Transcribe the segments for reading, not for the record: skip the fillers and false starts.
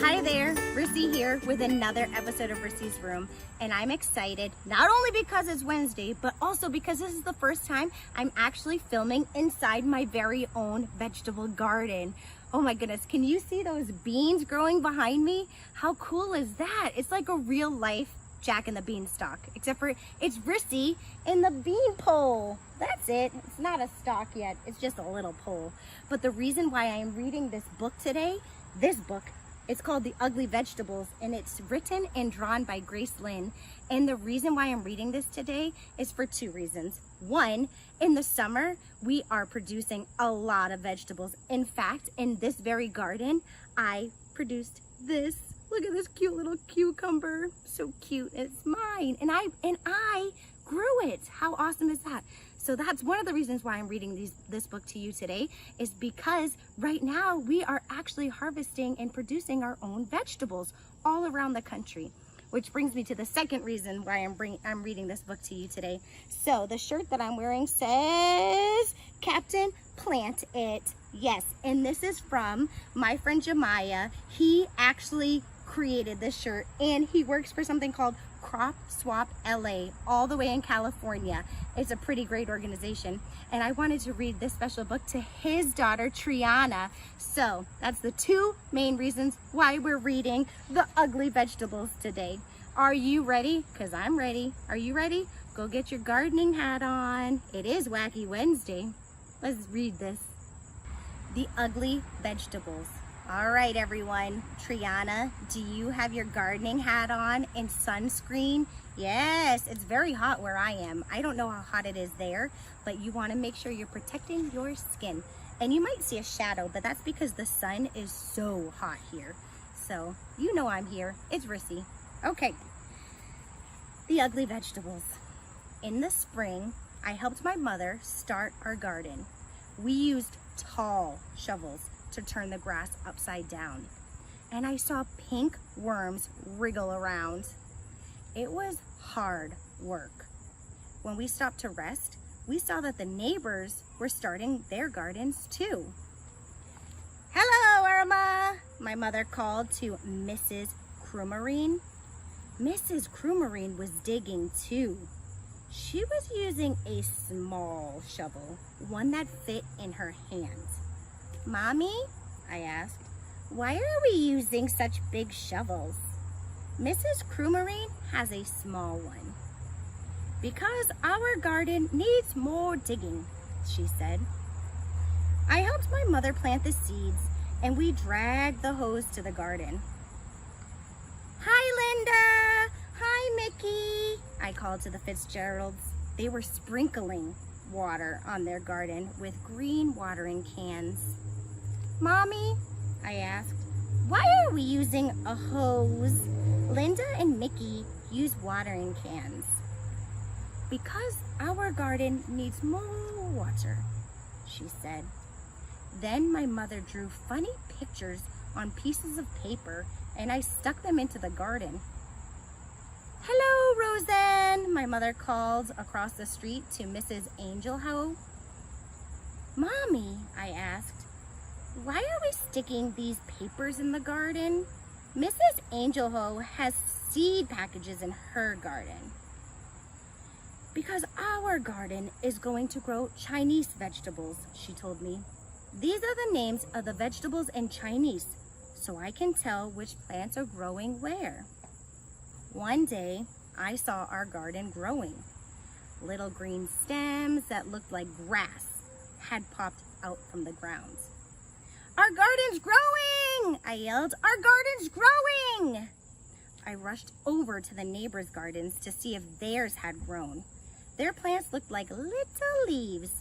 Hi there, Rissy here with another episode of Rissy's Room, and I'm excited not only because it's Wednesday, but also because this is the first time I'm actually filming inside my very own vegetable garden. Oh my goodness, can you see those beans growing behind me? How cool is that? It's like a real life Jack and the Beanstalk, except for it's Rissy in the bean pole. That's it. It's not a stalk yet. It's just a little pole. But the reason why I am reading this book today, it's called The Ugly Vegetables, and it's written and drawn by Grace Lynn. And the reason why I'm reading this today is for two reasons. One, in the summer, we are producing a lot of vegetables. In fact, in this very garden, I produced this. Look at this cute little cucumber. So cute. It's mine. And I grew it. How awesome is that? So that's one of the reasons why I'm reading this book to you today, is because right now we are actually harvesting and producing our own vegetables all around the country. Which brings me to the second reason why I'm reading this book to you today. So the shirt that I'm wearing says, Captain Plant It. Yes, and this is from my friend Jemiah. He actually created this shirt, and he works for something called Crop Swap LA, all the way in California. It's a pretty great organization, and I wanted to read this special book to his daughter Triana. So that's the two main reasons why we're reading The Ugly Vegetables today. Are you ready? Because I'm ready. Are you ready? Go get your gardening hat on. It is Wacky Wednesday. Let's read this. The Ugly Vegetables. All right, everyone. Triana, do you have your gardening hat on and sunscreen? Yes, it's very hot where I am. I don't know how hot it is there, but you want to make sure you're protecting your skin. And you might see a shadow, but that's because the sun is so hot here. So you know I'm here. It's Rissy. Okay. The Ugly Vegetables. In the spring, I helped my mother start our garden. We used tall shovels to turn the grass upside down, and I saw pink worms wriggle around. It was hard work. When we stopped to rest, we saw that the neighbors were starting their gardens too. Hello, Irma, my mother called to Mrs. Krumerine. Mrs. Krumerine was digging too. She was using a small shovel, one that fit in her hand. Mommy, I asked, why are we using such big shovels? Mrs. Krumerine has a small one. Because our garden needs more digging, she said. I helped my mother plant the seeds, and we dragged the hose to the garden. Hi, Linda. Hi, Mickey, I called to the Fitzgeralds. They were sprinkling water on their garden with green watering cans. Mommy, I asked, why are we using a hose? Linda and Mickey use watering cans. Because our garden needs more water, she said. Then my mother drew funny pictures on pieces of paper, and I stuck them into the garden. Hello, Roseanne, my mother called across the street to Mrs. Angel Ho. Mommy, I asked, why are we sticking these papers in the garden? Mrs. Angel Ho has seed packages in her garden. Because our garden is going to grow Chinese vegetables, she told me. These are the names of the vegetables in Chinese, so I can tell which plants are growing where. One day, I saw our garden growing. Little green stems that looked like grass had popped out from the ground. Our garden's growing! I yelled. Our garden's growing! I rushed over to the neighbors' gardens to see if theirs had grown. Their plants looked like little leaves.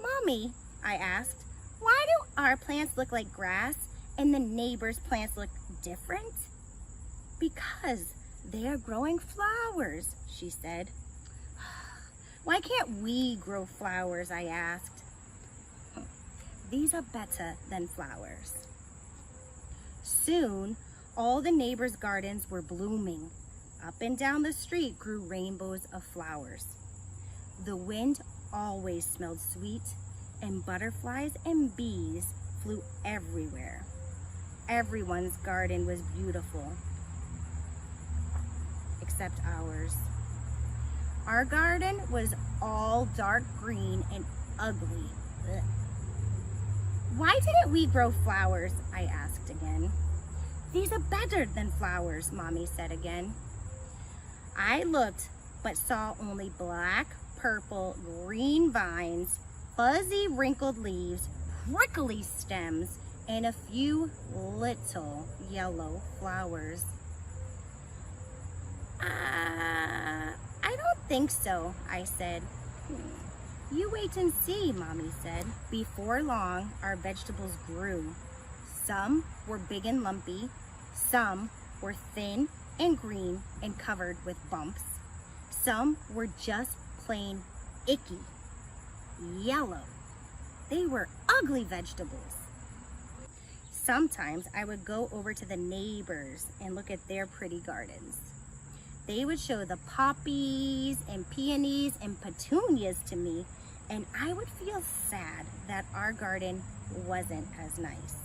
Mommy, I asked, why do our plants look like grass and the neighbors' plants look different? Because they are growing flowers, she said. Why can't we grow flowers? I asked. These are better than flowers. Soon, all the neighbors' gardens were blooming. Up and down the street grew rainbows of flowers. The wind always smelled sweet, and butterflies and bees flew everywhere. Everyone's garden was beautiful, except ours. Our garden was all dark green and ugly. Ugh. Why didn't we grow flowers? I asked again. These are better than flowers, Mommy said again. I looked, but saw only black, purple, green vines, fuzzy, wrinkled leaves, prickly stems, and a few little yellow flowers. I don't think so, I said. You wait and see, Mommy said. Before long, our vegetables grew. Some were big and lumpy. Some were thin and green and covered with bumps. Some were just plain icky, yellow. They were ugly vegetables. Sometimes I would go over to the neighbors and look at their pretty gardens. They would show the poppies and peonies and petunias to me, and I would feel sad that our garden wasn't as nice.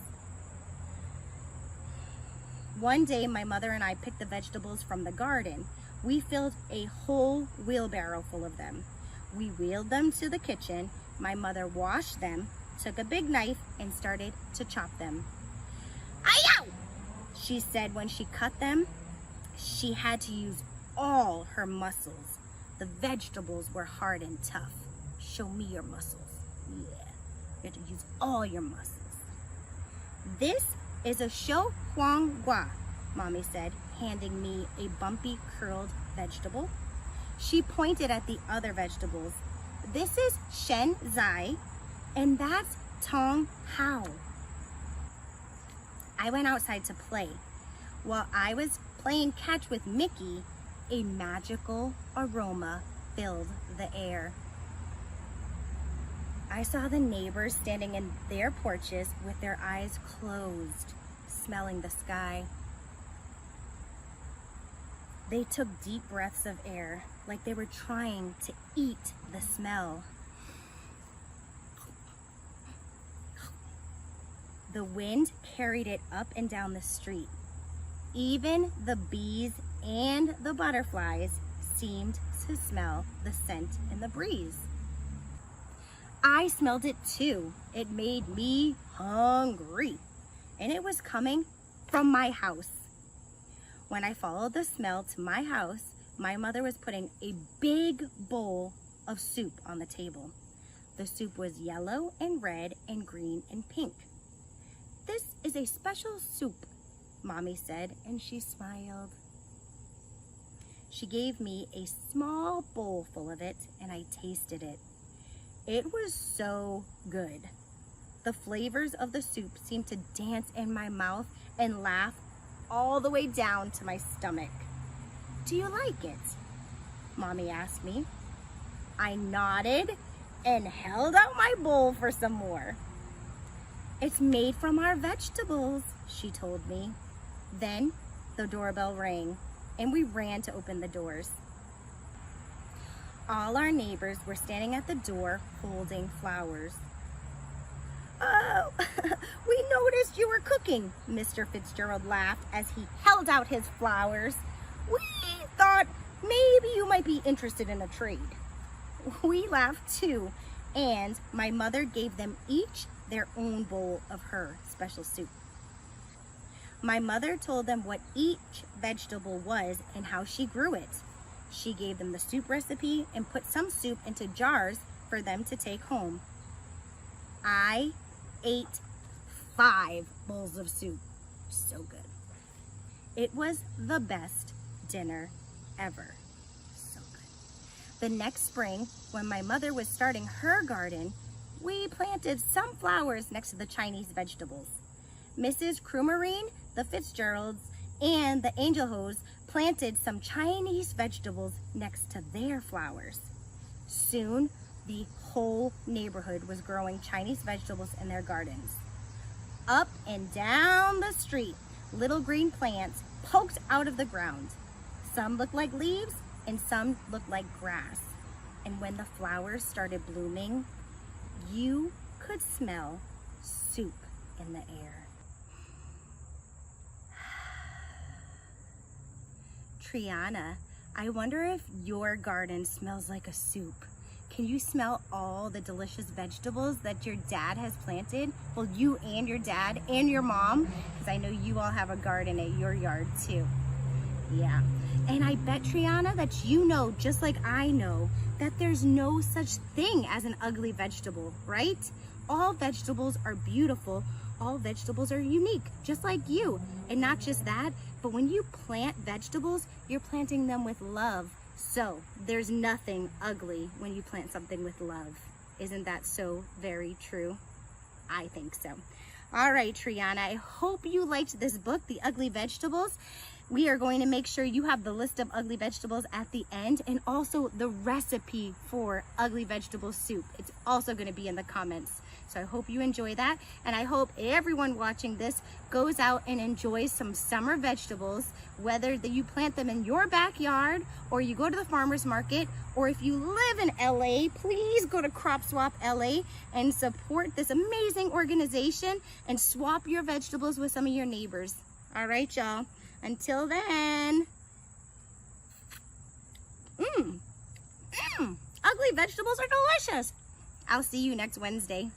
One day, my mother and I picked the vegetables from the garden. We filled a whole wheelbarrow full of them. We wheeled them to the kitchen. My mother washed them, took a big knife, and started to chop them. "Ay-yow!" she said when she cut them. She had to use all her muscles. The vegetables were hard and tough. Show me your muscles. Yeah, you have to use all your muscles. This is a shou huang gua, Mommy said, handing me a bumpy, curled vegetable. She pointed at the other vegetables. This is shen zai, and that's tong hao. I went outside to play. While I was playing catch with Mickey, a magical aroma filled the air. I saw the neighbors standing in their porches with their eyes closed, smelling the sky. They took deep breaths of air, like they were trying to eat the smell. The wind carried it up and down the street. Even the bees and the butterflies seemed to smell the scent in the breeze. I smelled it too. It made me hungry, and it was coming from my house. When I followed the smell to my house, my mother was putting a big bowl of soup on the table. The soup was yellow and red and green and pink. This is a special soup, Mommy said, and she smiled. She gave me a small bowl full of it, and I tasted it. It was so good. The flavors of the soup seemed to dance in my mouth and laugh all the way down to my stomach. Do you like it? Mommy asked me. I nodded and held out my bowl for some more. It's made from our vegetables, she told me. Then the doorbell rang, and we ran to open the doors. All our neighbors were standing at the door holding flowers. "Oh, we noticed you were cooking," Mr. Fitzgerald laughed as he held out his flowers. "We thought maybe you might be interested in a trade." We laughed too, and my mother gave them each their own bowl of her special soup. My mother told them what each vegetable was and how she grew it. She gave them the soup recipe and put some soup into jars for them to take home. I ate 5 bowls of soup. So good. It was the best dinner ever. So good. The next spring, when my mother was starting her garden, we planted some flowers next to the Chinese vegetables. Mrs. Crumarine, the Fitzgeralds, and the Angel Hose planted some Chinese vegetables next to their flowers. Soon, the whole neighborhood was growing Chinese vegetables in their gardens. Up and down the street, little green plants poked out of the ground. Some looked like leaves and some looked like grass. And when the flowers started blooming, you could smell soup in the air. Triana, I wonder if your garden smells like a soup. Can you smell all the delicious vegetables that your dad has planted? Well, you and your dad and your mom, because I know you all have a garden at your yard too. Yeah, and I bet, Triana, that you know, just like I know, that there's no such thing as an ugly vegetable, right? All vegetables are beautiful. All vegetables are unique, just like you. And not just that, but when you plant vegetables, you're planting them with love. So there's nothing ugly when you plant something with love. Isn't that so very true? I think so. All right, Triana, I hope you liked this book, The Ugly Vegetables. We are going to make sure you have the list of ugly vegetables at the end, and also the recipe for ugly vegetable soup. It's also going to be in the comments. So I hope you enjoy that, and I hope everyone watching this goes out and enjoys some summer vegetables, whether you plant them in your backyard or you go to the farmer's market, or if you live in LA, please go to Crop Swap LA and support this amazing organization and swap your vegetables with some of your neighbors. All right, y'all. Until then, ugly vegetables are delicious. I'll see you next Wednesday.